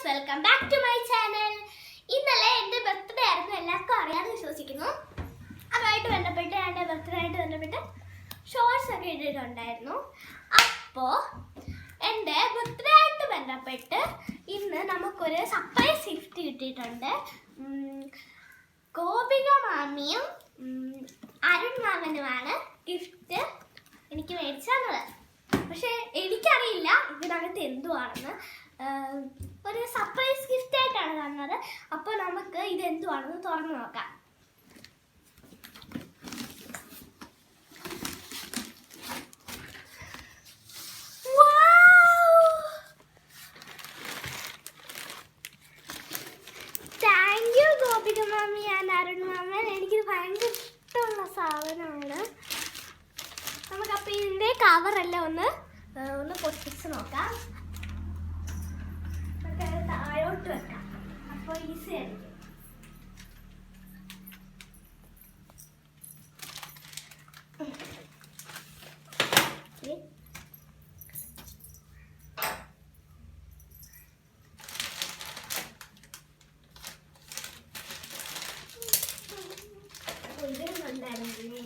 Welcome back to my channel. ഇന്നലെ എൻ്റെ birthday ആയിരുന്നു, എല്ലാവർക്കും അറിയാമെന്ന് വിശ്വസിക്കുന്നു. അതുമായിട്ട് ബന്ധപ്പെട്ട് എൻ്റെ ബർത്ത്ഡേ ആയിട്ട് ബന്ധപ്പെട്ട് ഷോർട്സ് ഒക്കെ ഇട്ടിട്ടുണ്ടായിരുന്നു. അപ്പോൾ എൻ്റെ ബർത്ത്ഡേ ആയിട്ട് ബന്ധപ്പെട്ട് ഇന്ന് നമുക്കൊരു സർപ്രൈസ് ഗിഫ്റ്റ് കിട്ടിയിട്ടുണ്ട്. ഗോപിക മാമിയും അരുൺ മാമനുമാണ് ഗിഫ്റ്റ് എനിക്ക് മേടിച്ചു തന്നത്. പക്ഷെ എനിക്കറിയില്ല ഇതിനകത്ത് എന്തുവാണെന്ന്. ഒരു സർപ്രൈസ് ഗിഫ്റ്റ് ആയിട്ടാണ് തന്നത്. അപ്പോൾ നമുക്ക് ഇത് എന്തുവാണെന്ന് തുറന്നു നോക്കാം. താങ്ക് യു ഗോപിക മാമി ആൻഡ് അരുൺ മാമൻ. എനിക്ക് ഭയങ്കര ഇഷ്ടമുള്ള സാധനമാണ്. നമുക്കപ്പോൾ ഇതിൻ്റെ കവറെല്ലാം ഒന്ന് പൊട്ടിച്ച് നോക്കാം. താഴോട്ട് വെക്കാം, അപ്പോൾ ഈസി ആയിരിക്കും. ഇതുണ്ടായിരുന്നേ.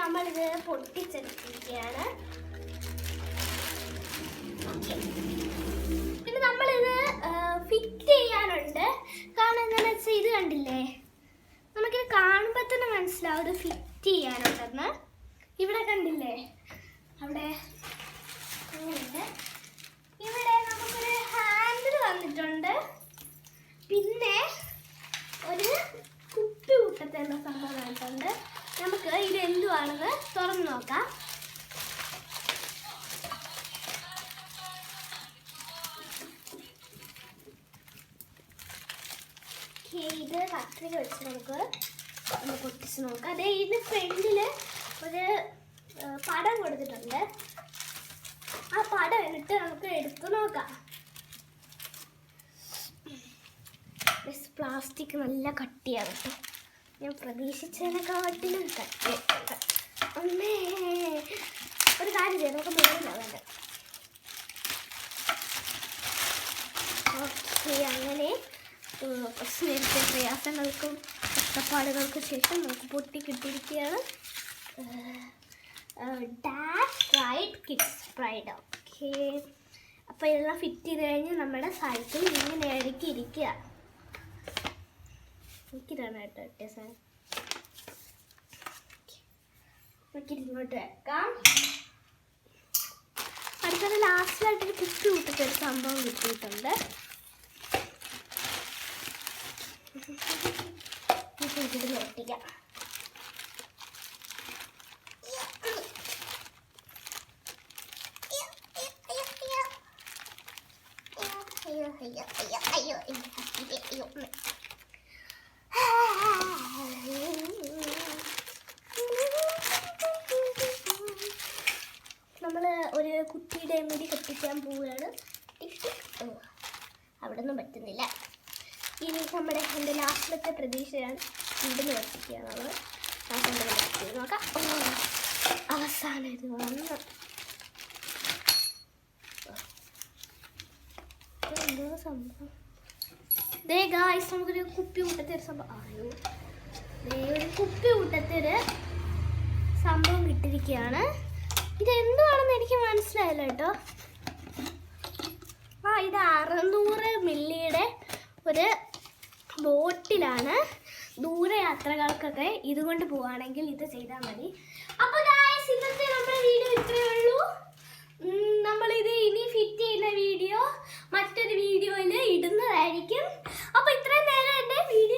നമ്മളിത് പൊട്ടിച്ചെടുത്തിരിക്കുകയാണ്. പിന്നെ നമ്മളിത് ഫിറ്റ് ചെയ്യാനുണ്ട്. കാരണം എന്താണെന്ന് വെച്ചാൽ ഇത് കണ്ടില്ലേ, നമുക്കിത് കാണുമ്പോൾ തന്നെ മനസ്സിലാവും ഇത് ഫിറ്റ് ചെയ്യാനുണ്ടെന്ന്. ഇവിടെ കണ്ടില്ലേ, അവിടെ അങ്ങനെയുണ്ട്. ഇവിടെ നമുക്കൊരു ഹാൻഡിൽ വന്നിട്ടുണ്ട്. പിന്നെ ഒരു കുപ്പി കൂട്ടത്തേണ്ട സംഭവം വന്നിട്ടുണ്ട്. നമുക്ക് ഇത് എന്തുവാണെന്ന് തുറന്നു നോക്കാം. ഇത് കത്രിക വെച്ച് നമുക്ക് ഒന്ന് പൊട്ടിച്ച് നോക്കാം. അതേ ഇതിന് ഫ്രണ്ടിൽ ഒരു പടം കൊടുത്തിട്ടുണ്ട്. ആ പടം എന്നിട്ട് നമുക്ക് എടുത്തു നോക്കാം. പ്ലാസ്റ്റിക് നല്ല കട്ടിയാണ് കേട്ടോ. ഞാൻ പ്രതീക്ഷിച്ചതിനെക്കാട്ടിലും കട്ടിയിട്ടുണ്ട്. അമ്മേ, ഒരു കാര്യം ചെയ്യാം, നമുക്ക് മുകളിലാണ് വേണ്ടത്. ഓക്കെ, അങ്ങനെ കുറച്ച് നേരത്തെ പ്രയാസങ്ങൾക്കും കഷ്ടപ്പാടുകൾക്കും ശേഷം നമുക്ക് പൊട്ടി കിട്ടിയിരിക്കുകയാണ്. Dash ride kids pride. Okay, അപ്പോൾ ഇതെല്ലാം ഫിറ്റ് ചെയ്ത് കഴിഞ്ഞ് നമ്മുടെ സൈക്കിൾ ഇങ്ങനെ ഇടയ്ക്ക് ഇരിക്കുക. എനിക്കിതാണ് കേട്ടോ കിട്ടിയ സാധനം. നമുക്കിതിങ്ങോട്ട് വെക്കാം. അടുത്തത് ലാസ്റ്റിലായിട്ടൊരു കുപ്പി കൂട്ടത്തൊരു സംഭവം കിട്ടിയിട്ടുണ്ട്. ഇതിൽ ഒട്ടിക്കാം. നമ്മൾ ഒരു കുട്ടിയുടെ മുടി കെട്ടിക്കാൻ പോവുകയാണ്. അവിടെ ഒന്നും പറ്റുന്നില്ല. ഇനി എൻ്റെ ലാസ്റ്റിലത്തെ പ്രതീക്ഷയാണ് ഇവിടുന്ന് കത്തിക്കുകയാണ്. നമ്മൾ കത്തി നോക്കാം. അവസാനം ഇത് വന്നു. എന്തോ സംഭവം. ദേ ഗായ്സ്, നമുക്കൊരു കുപ്പി കൂട്ടത്തൊരു സംഭവം. ആയോ, ദേ ഒരു കുപ്പി കൂട്ടത്തൊരു സംഭവം കിട്ടിയിരിക്കുകയാണ്. ഇതെന്തുവാണെന്ന് എനിക്ക് മനസ്സിലായില്ല കേട്ടോ. ഇത് 600 മില്ലിയുടെ ഒരു ബോട്ടിലാണ്. ദൂരയാത്രകൾക്കൊക്കെ ഇതുകൊണ്ട് പോവുകയാണെങ്കിൽ ഇത് ചെയ്താൽ മതി. അപ്പോൾ ഗായ്സ്, ഇന്നത്തെ നമ്മുടെ വീഡിയോ ഇത്രയേ ഉള്ളൂ. നമ്മളിത് ഇനി ഫിറ്റ് ചെയ്യുന്ന വീഡിയോ മറ്റൊരു വീഡിയോയിൽ ഇടുന്നതായിരിക്കും. അപ്പോൾ ഇത്രയും നേരം എൻ്റെ വീഡിയോ